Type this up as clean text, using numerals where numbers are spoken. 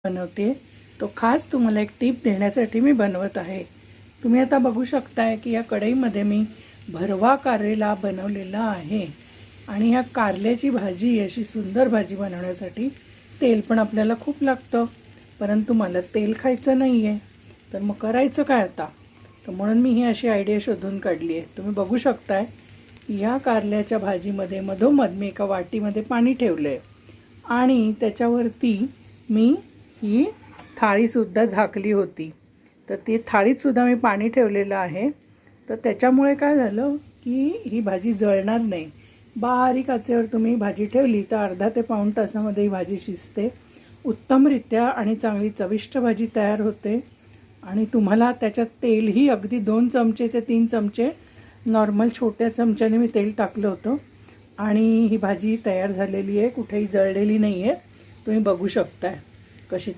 बनवते तो खास तुम्हाला एक टिप देण्यासाठी मी बनवत आहे। तुम्ही आता बघू शकताय की या कढईमध्ये मी भरवा कारला बनवलेला आहे आणि या कारल्याची भाजी अशी सुंदर भाजी बनवण्यासाठी तेल पण आपल्याला खूप लागतं, परंतु मला तेल खायचं नाही आहे, तर मग करायचं काय आता? तर म्हणून मी ही अशी आयडिया शोधून काढली आहे। तुम्ही बघू शकताय या कारल्याच्या भाजीमध्ये मधोमध मी एका वाटीमध्ये पाणी ठेवलं आहे आणि त्याच्यावरती मी ही थाळीसुद्धा झाकली होती। तर ती थाळीतसुद्धा मी पाणी ठेवलेलं आहे, तर त्याच्यामुळे काय झालं की ही भाजी जळणार नाही। बारीक आचेवर तुम्ही भाजी ठेवली तर अर्धा ते पाऊण तासामध्ये ही भाजी शिजते उत्तमरित्या आणि चांगली चविष्ट भाजी तयार होते। आणि तुम्हाला त्याच्यात तेलही अगदी 2 चमचे ते 3 चमचे नॉर्मल छोट्या चमच्याने मी तेल टाकलं होतं आणि ही भाजी तयार झालेली आहे, कुठेही जळलेली नाही आहे। तुम्ही बघू शकताय कशी